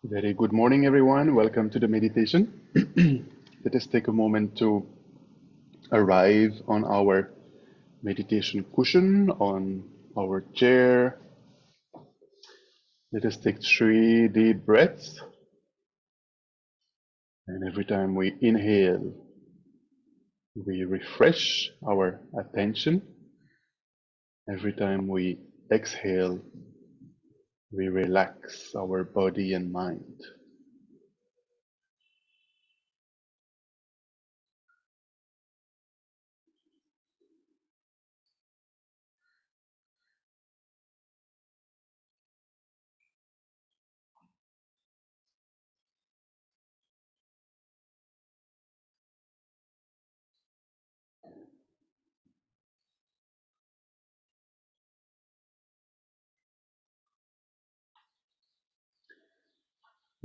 Very good morning, everyone. Welcome to the meditation. Let us take a moment to arrive on our meditation cushion, on our chair. Let us take 3 deep breaths. And every time we inhale, we refresh our attention. Every time we exhale, we relax our body and mind.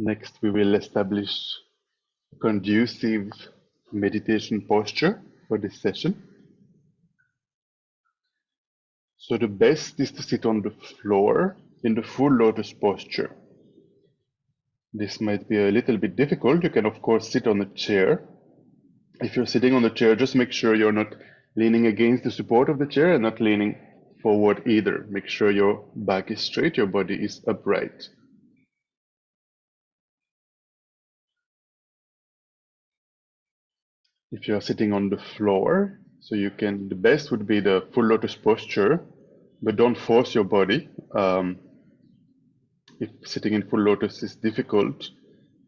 Next, we will establish a conducive meditation posture for this session. So the best is to sit on the floor in the full lotus posture. This might be a little bit difficult. You can of course sit on a chair. If you're sitting on the chair, just make sure you're not leaning against the support of the chair and not leaning forward either. Make sure your back is straight, your body is upright. If you're sitting on the floor, the best would be the full lotus posture, but don't force your body. If sitting in full lotus is difficult,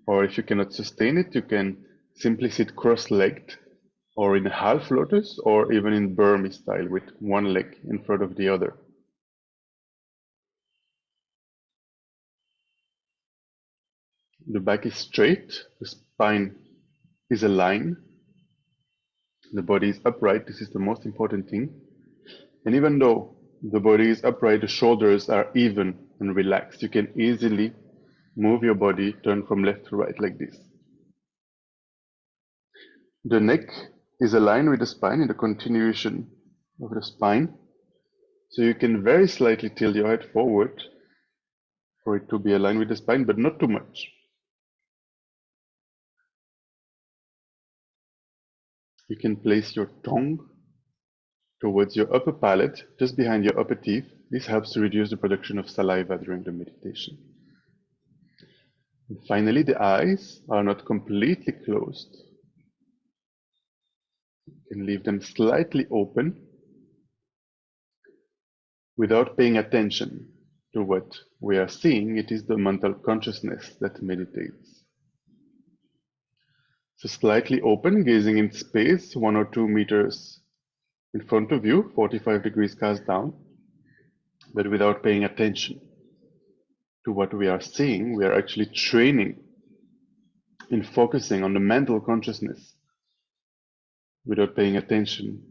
or if you cannot sustain it, you can simply sit cross-legged, or in a half lotus, or even in Burmese style with one leg in front of the other. The back is straight, the spine is aligned, the body is upright. This is the most important thing. And even though the body is upright, the shoulders are even and relaxed. You can easily move your body, turn from left to right like this. The neck is aligned with the spine in the continuation of the spine. So you can very slightly tilt your head forward for it to be aligned with the spine, but not too much. You can place your tongue towards your upper palate, just behind your upper teeth. This helps to reduce the production of saliva during the meditation. And finally, the eyes are not completely closed. You can leave them slightly open without paying attention to what we are seeing. It is the mental consciousness that meditates. So slightly open, gazing in space, 1 or 2 meters in front of you, 45 degrees cast down, but without paying attention to what we are seeing. We are actually training in focusing on the mental consciousness without paying attention.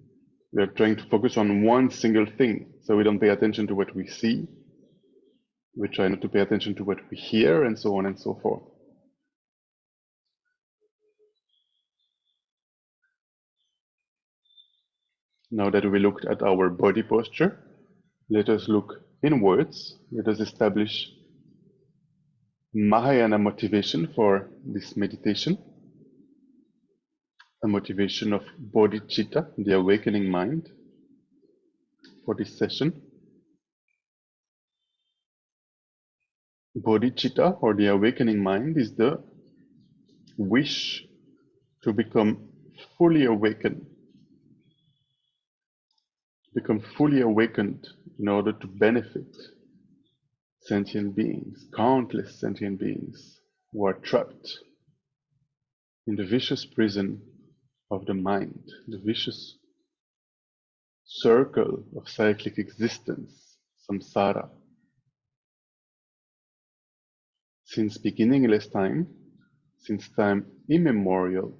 We are trying to focus on one single thing, so we don't pay attention to what we see. We try not to pay attention to what we hear, and so on and so forth. Now that we looked at our body posture, let us look inwards. Let us establish Mahayana motivation for this meditation, a motivation of bodhicitta, the awakening mind, for this session. Bodhicitta, or the awakening mind, is the wish to become fully awakened, in order to benefit sentient beings, countless sentient beings who are trapped in the vicious prison of the mind, the vicious circle of cyclic existence, samsara. Since beginningless time, since time immemorial,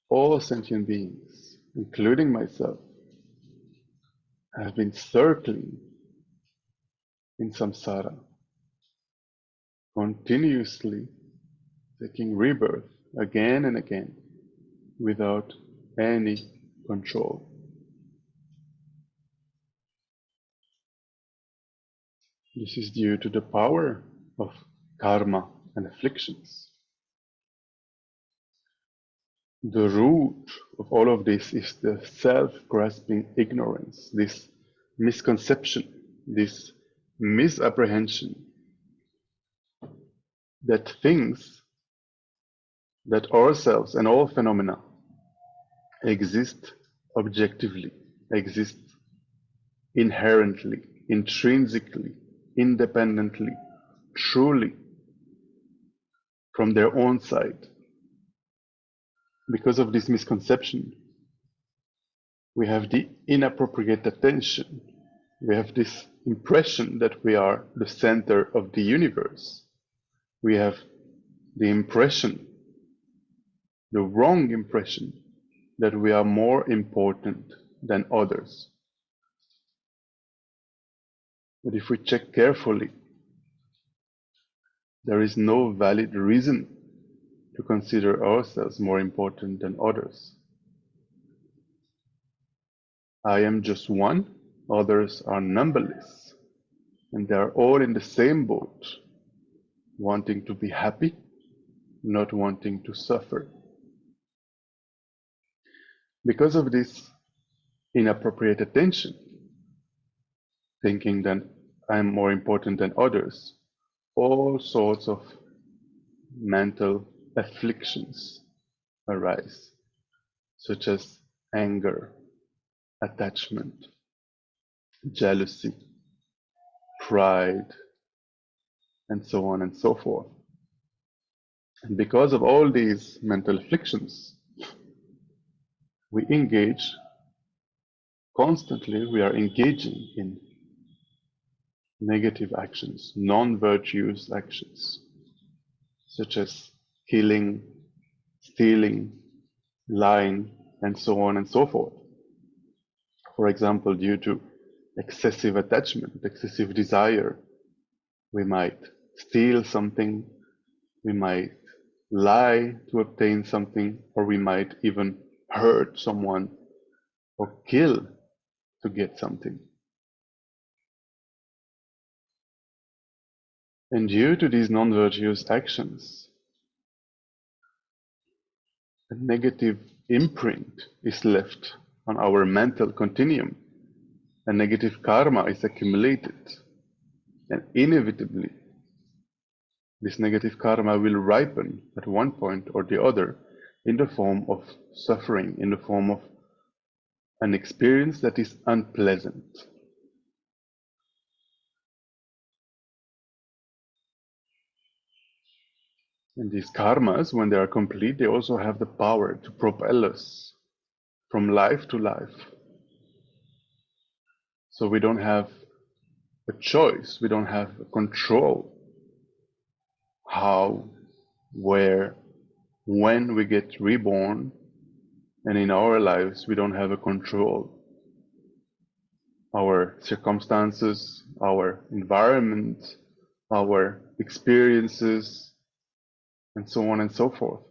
all sentient beings, including myself, have been circling in samsara, continuously taking rebirth again and again without any control. This is due to the power of karma, and afflictions. The root of all of this is the self-grasping ignorance, this misconception, this misapprehension that things, that ourselves and all phenomena exist objectively, exist inherently, intrinsically, independently, truly, from their own side. Because of this misconception, we have the inappropriate attention. We have this impression that we are the center of the universe. We have the impression, the wrong impression, that we are more important than others. But if we check carefully, there is no valid reason to consider ourselves more important than others. I am just one, others are numberless, and they are all in the same boat, wanting to be happy, not wanting to suffer. Because of this inappropriate attention, thinking that I'm more important than others, all sorts of mental afflictions arise, such as anger, attachment, jealousy, pride, and so on and so forth. And because of all these mental afflictions, we engage constantly, we are engaging in negative actions, non-virtuous actions, such as killing, stealing, lying, and so on and so forth. For example, due to excessive attachment, excessive desire, we might steal something, we might lie to obtain something, or we might even hurt someone or kill to get something. And due to these non-virtuous actions, a negative imprint is left on our mental continuum. A negative karma is accumulated, and inevitably, this negative karma will ripen at one point or the other in the form of suffering, in the form of an experience that is unpleasant. And these karmas, when they are complete, they also have the power to propel us from life to life. So we don't have a choice, we don't have control how, where, when we get reborn, and in our lives we don't have a control. Our circumstances, our environment, our experiences, and so on and so forth.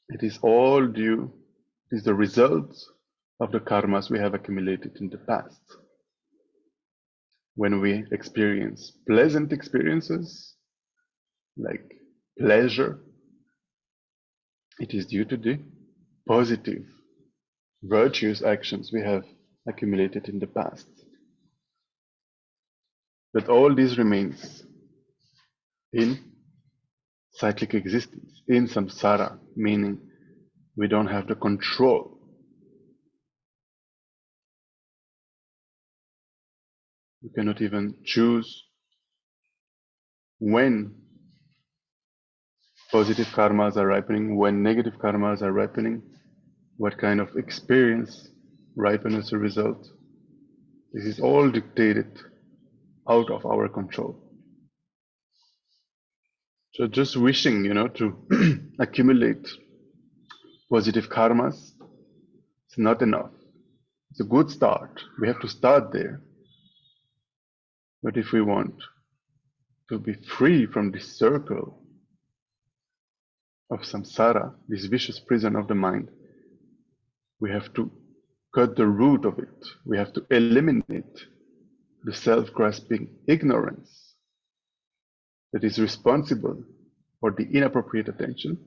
It is all due, it is the result of the karmas we have accumulated in the past. When we experience pleasant experiences, like pleasure, it is due to the positive, virtuous actions we have accumulated in the past. But all this remains in cyclic existence, in samsara, meaning we don't have the control. We cannot even choose when positive karmas are ripening, when negative karmas are ripening, what kind of experience ripen as a result. This is all dictated out of our control. So just wishing, to accumulate positive karmas, it's not enough. It's a good start. We have to start there. But if we want to be free from this circle of samsara, this vicious prison of the mind, we have to cut the root of it. We have to eliminate the self-grasping ignorance that is responsible for the inappropriate attention,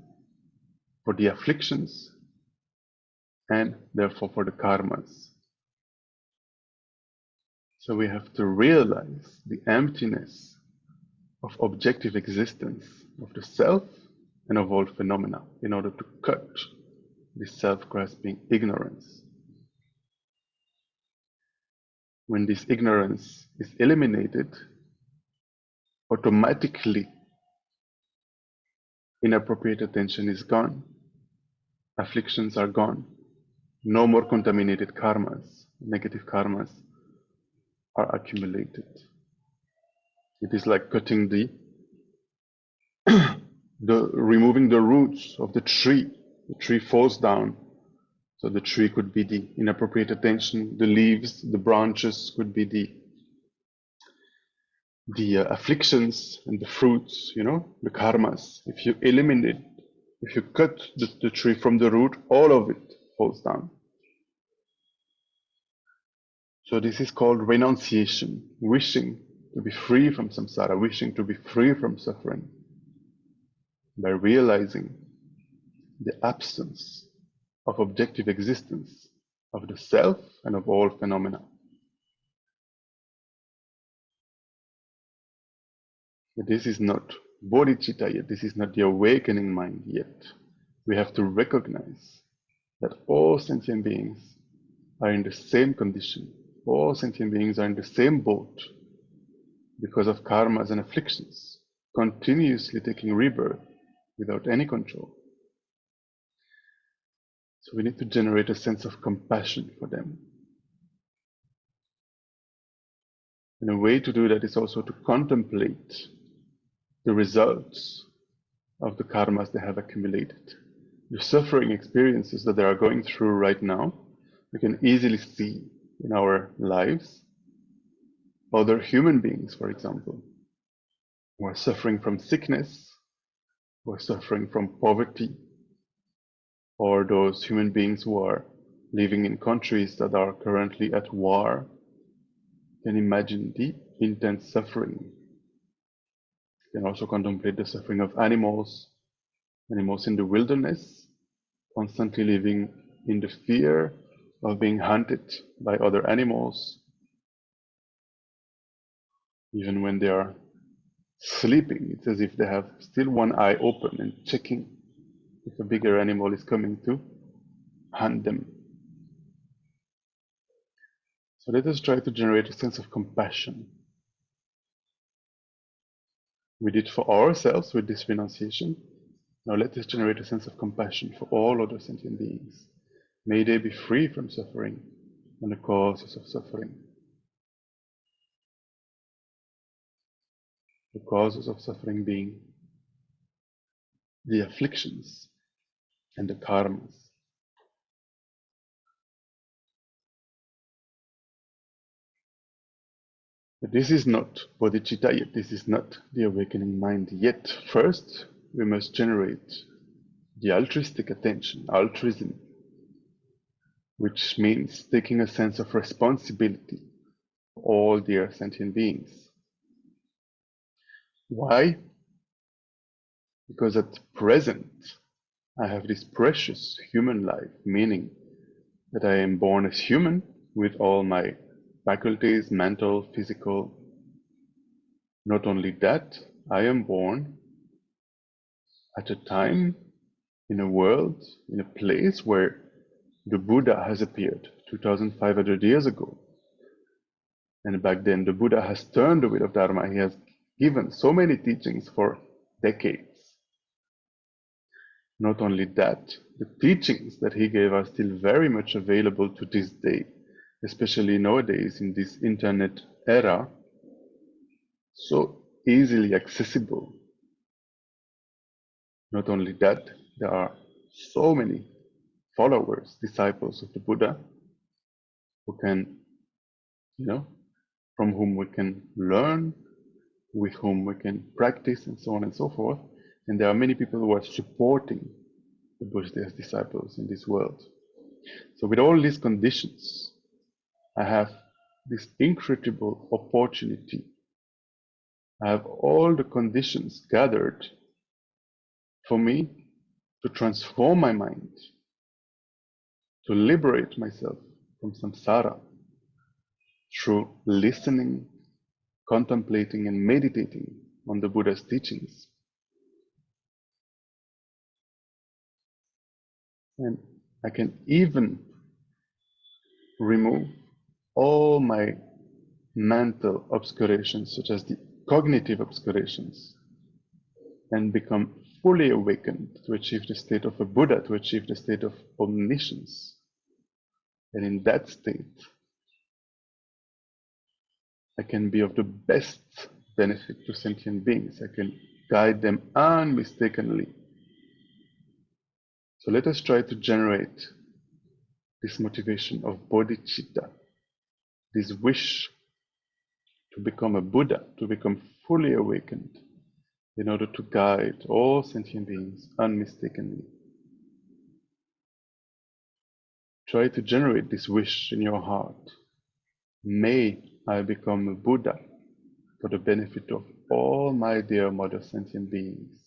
for the afflictions, and therefore for the karmas. So we have to realize the emptiness of objective existence of the self and of all phenomena in order to cut this self-grasping ignorance. When this ignorance is eliminated, automatically inappropriate attention is gone, afflictions are gone, no more contaminated karmas, negative karmas are accumulated. It is like cutting removing the roots of the tree. The tree falls down, so the tree could be the inappropriate attention, the leaves, the branches could be the afflictions, and the fruits, the karmas. If you eliminate, if you cut the tree from the root, all of it falls down. So this is called renunciation, wishing to be free from samsara, wishing to be free from suffering, by realizing the absence of objective existence of the self and of all phenomena. This is not bodhicitta yet, this is not the awakening mind yet. We have to recognize that all sentient beings are in the same condition. All sentient beings are in the same boat because of karmas and afflictions, continuously taking rebirth without any control. So we need to generate a sense of compassion for them. And a way to do that is also to contemplate the results of the karmas they have accumulated. The suffering experiences that they are going through right now, we can easily see in our lives. Other human beings, for example, who are suffering from sickness, who are suffering from poverty, or those human beings who are living in countries that are currently at war, can imagine the intense suffering. You can also contemplate the suffering of animals in the wilderness, constantly living in the fear of being hunted by other animals. Even when they are sleeping, it's as if they have still one eye open and checking if a bigger animal is coming to hunt them. So let us try to generate a sense of compassion. We did for ourselves with this renunciation. Now let us generate a sense of compassion for all other sentient beings. May they be free from suffering and the causes of suffering. The causes of suffering being the afflictions and the karmas. But this is not bodhicitta yet, this is not the awakening mind yet. First, we must generate the altruistic attention, altruism, which means taking a sense of responsibility for all dear sentient beings. Why? Because at present, I have this precious human life, meaning that I am born as human with all my faculties, mental, physical. Not only that, I am born at a time, in a world, in a place where the Buddha has appeared 2,500 years ago. And back then, the Buddha has turned the wheel of Dharma. He has given so many teachings for decades. Not only that, the teachings that he gave are still very much available to this day, especially nowadays in this internet era, so easily accessible. Not only that, there are so many followers, disciples of the Buddha, who can, from whom we can learn, with whom we can practice, and so on and so forth. And there are many people who are supporting the Buddha's disciples in this world. So with all these conditions, I have this incredible opportunity I have all the conditions gathered for me to transform my mind, to liberate myself from samsara through listening, contemplating, and meditating on the Buddha's teachings. And I can even remove all my mental obscurations, such as the cognitive obscurations, and become fully awakened to achieve the state of a Buddha, to achieve the state of omniscience. And in that state, I can be of the best benefit to sentient beings. I can guide them unmistakably. So let us try to generate this motivation of bodhicitta, this wish to become a Buddha, to become fully awakened, in order to guide all sentient beings unmistakably. Try to generate this wish in your heart. May I become a Buddha for the benefit of all my dear mother sentient beings.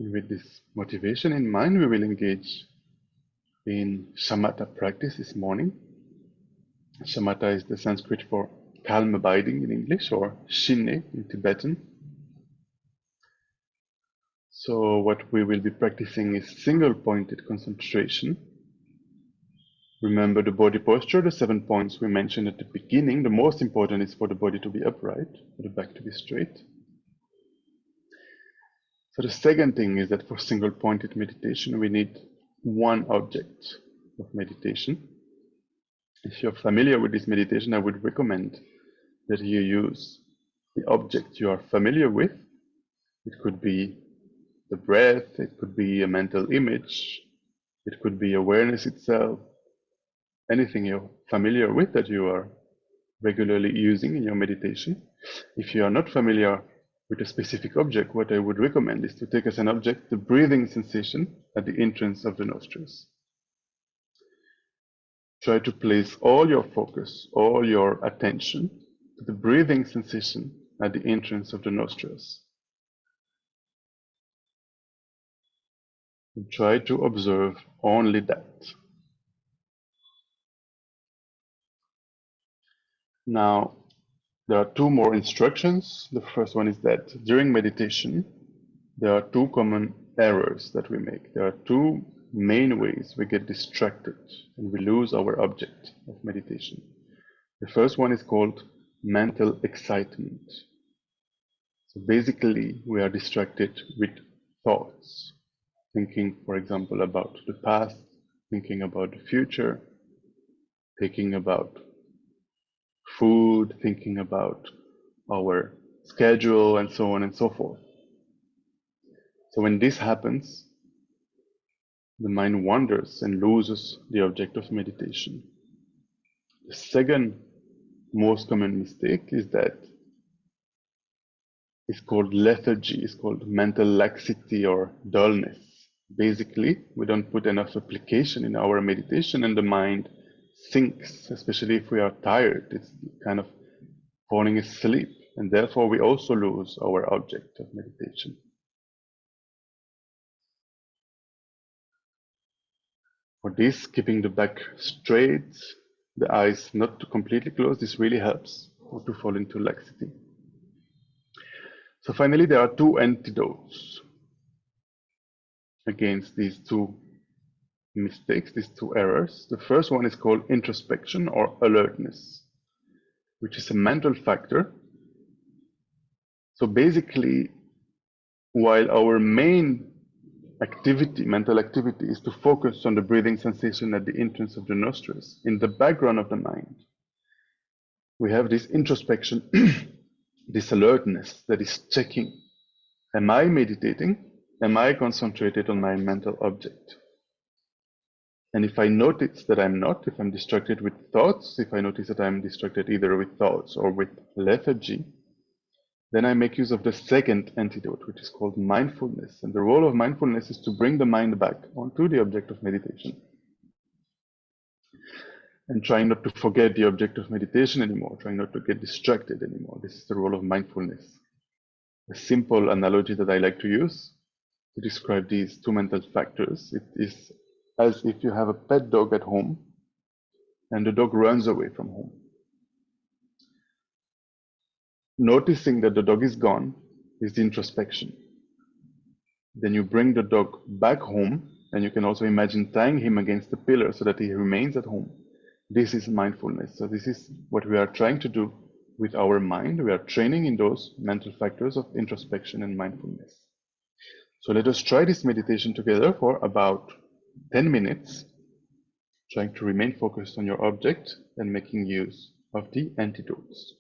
And with this motivation in mind, we will engage in Shamatha practice this morning. Shamatha is the Sanskrit for calm abiding in English, or Shinne in Tibetan. So what we will be practicing is single-pointed concentration. Remember the body posture, the 7 points we mentioned at the beginning. The most important is for the body to be upright, for the back to be straight. So the second thing is that for single-pointed meditation, we need one object of meditation. If you're familiar with this meditation, I would recommend that you use the object you are familiar with. It could be the breath, it could be a mental image, it could be awareness itself, anything you're familiar with that you are regularly using in your meditation. If you are not familiar with a specific object, what I would recommend is to take as an object the breathing sensation at the entrance of the nostrils. Try to place all your focus, all your attention to the breathing sensation at the entrance of the nostrils. And try to observe only that. Now, there are two more instructions. The first one is that during meditation, there are two common errors that we make. There are two main ways we get distracted and we lose our object of meditation. The first one is called mental excitement. So basically, we are distracted with thoughts, thinking, for example, about the past, thinking about the future, thinking about food, thinking about our schedule, and so on and so forth. So when this happens, the mind wanders and loses the object of meditation. The second most common mistake is that it's called lethargy, it's called mental laxity or dullness. Basically, we don't put enough application in our meditation and the mind sinks, especially if we are tired. It's kind of falling asleep, and therefore we also lose our object of meditation. For this, keeping the back straight, the eyes not to completely close, this really helps not to fall into laxity. So finally, there are two antidotes against these two mistakes, these two errors. The first one is called introspection or alertness, which is a mental factor. So basically, while our main activity, mental activity, is to focus on the breathing sensation at the entrance of the nostrils, in the background of the mind, we have this introspection, this alertness that is checking, am I meditating? Am I concentrated on my mental object? And if I notice that I'm not, if I'm distracted with thoughts, if I notice that I'm distracted either with thoughts or with lethargy, then I make use of the second antidote, which is called mindfulness. And the role of mindfulness is to bring the mind back onto the object of meditation. And trying not to forget the object of meditation anymore, trying not to get distracted anymore. This is the role of mindfulness. A simple analogy that I like to use to describe these two mental factors, it is as if you have a pet dog at home and the dog runs away from home. Noticing that the dog is gone is the introspection. Then you bring the dog back home, and you can also imagine tying him against the pillar so that he remains at home. This is mindfulness. So this is what we are trying to do with our mind. We are training in those mental factors of introspection and mindfulness. So let us try this meditation together for about 10 minutes, trying to remain focused on your object and making use of the antidotes.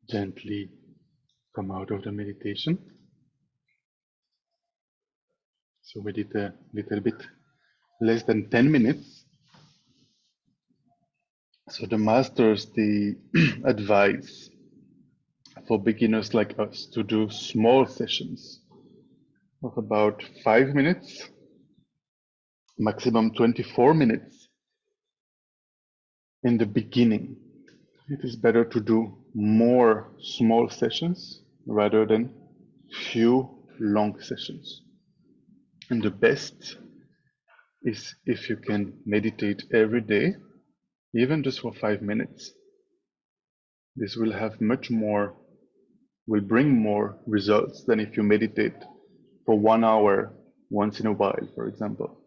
Gently come out of the meditation. So we did a little bit less than 10 minutes. So the masters, they advise for beginners like us to do small sessions of about 5 minutes, maximum 24 minutes in the beginning. It is better to do more small sessions rather than few long sessions. And the best is if you can meditate every day, even just for 5 minutes. This will have much more, will bring more results than if you meditate for 1 hour once in a while, for example.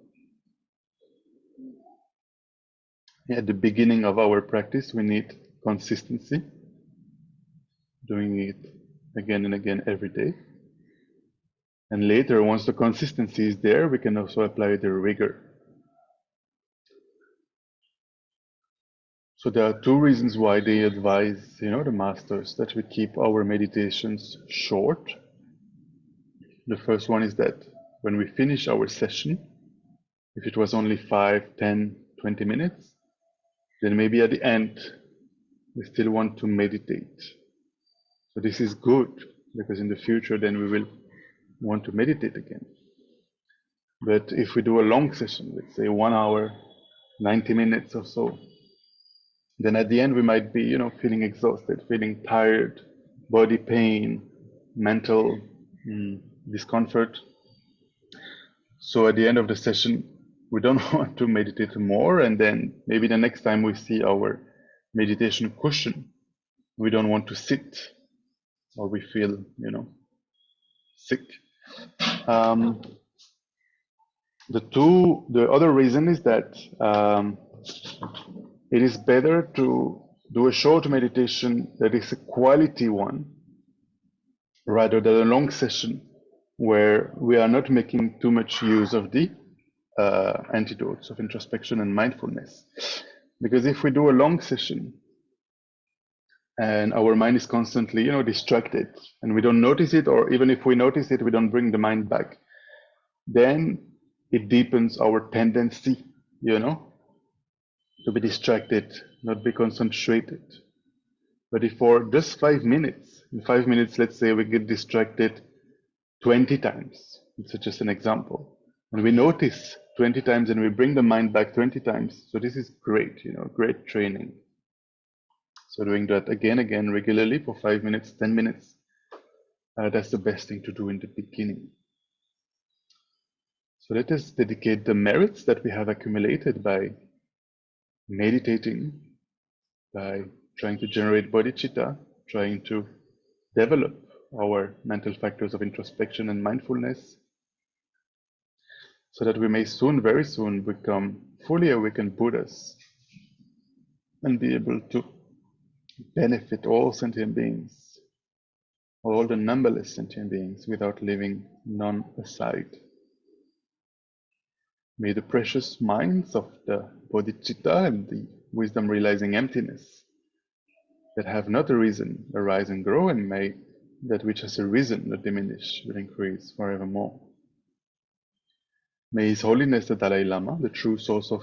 At the beginning of our practice, we need consistency, doing it again and again every day. And later, once the consistency is there, we can also apply the rigor. So there are two reasons why they advise, the masters, that we keep our meditations short. The first one is that when we finish our session, if it was only 5, 10, 20 minutes, then maybe at the end, we still want to meditate. So this is good, because in the future, then we will want to meditate again. But if we do a long session, let's say 1 hour, 90 minutes or so, then at the end we might be, feeling exhausted, feeling tired, body pain, mental discomfort. So at the end of the session, we don't want to meditate more, and then maybe the next time we see our meditation cushion, we don't want to sit, or we feel, sick. The other reason is that it is better to do a short meditation that is a quality one rather than a long session where we are not making too much use of the antidotes of introspection and mindfulness. Because if we do a long session and our mind is constantly, distracted, and we don't notice it, or even if we notice it, we don't bring the mind back, then it deepens our tendency, to be distracted, not be concentrated. But if for just 5 minutes, in 5 minutes, let's say we get distracted 20 times, it's just an example, and we notice 20 times and we bring the mind back 20 times. So this is great, great training. So doing that again, regularly for 5 minutes, 10 minutes, that's the best thing to do in the beginning. So let us dedicate the merits that we have accumulated by meditating, by trying to generate bodhicitta, trying to develop our mental factors of introspection and mindfulness, so that we may soon, very soon, become fully awakened Buddhas and be able to benefit all sentient beings, all the numberless sentient beings, without leaving none aside. May the precious minds of the bodhicitta and the wisdom realizing emptiness that have not arisen arise and grow, and may that which has arisen not diminish but increase forevermore. May His Holiness the Dalai Lama, the true source of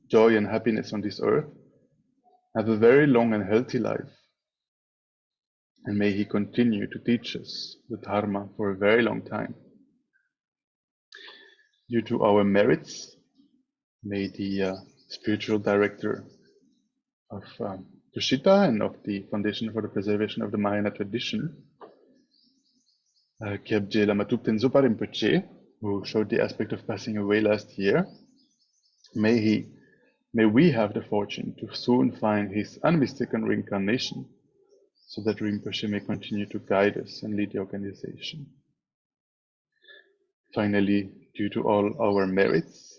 joy and happiness on this earth, have a very long and healthy life, and may he continue to teach us the Dharma for a very long time. Due to our merits, may the spiritual director of Tushita and of the Foundation for the Preservation of the Mahayana Tradition, Kyabje Lama Thupten Zopa Rinpoche, who showed the aspect of passing away last year, may we have the fortune to soon find his unmistaken reincarnation, so that Rinpoche may continue to guide us and lead the organization. Finally, due to all our merits,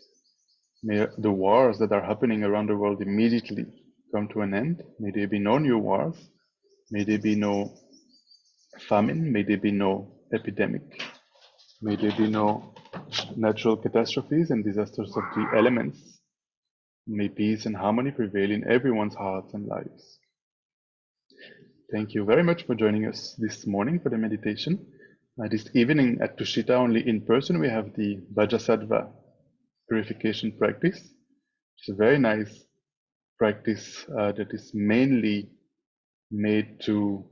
may the wars that are happening around the world immediately come to an end. May there be no new wars. May there be no famine. May there be no epidemic. May there be no natural catastrophes and disasters of the elements. May peace and harmony prevail in everyone's hearts and lives. Thank you very much for joining us this morning for the meditation. This evening at Tushita, only in person, we have the Vajrasattva purification practice. It's a very nice practice that is mainly made to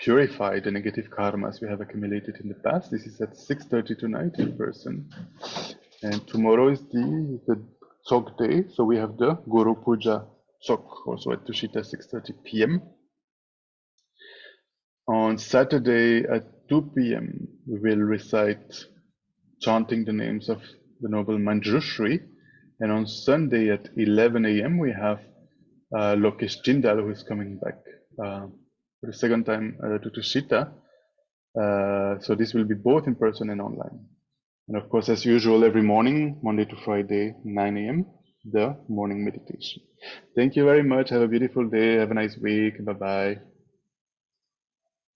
purify the negative karmas we have accumulated in the past. This is at 6:30 tonight in person. And tomorrow is the Tsok day, so we have the Guru Puja Tsok also at Tushita 6:30 p.m. On Saturday at 2 p.m. we will recite chanting the names of the noble Manjushri, and on Sunday at 11 a.m. we have Lokesh Jindal, who is coming back for the second time to Tushita. So this will be both in person and online. And of course, as usual, every morning, Monday to Friday, 9 a.m., the morning meditation. Thank you very much. Have a beautiful day. Have a nice week. Bye-bye.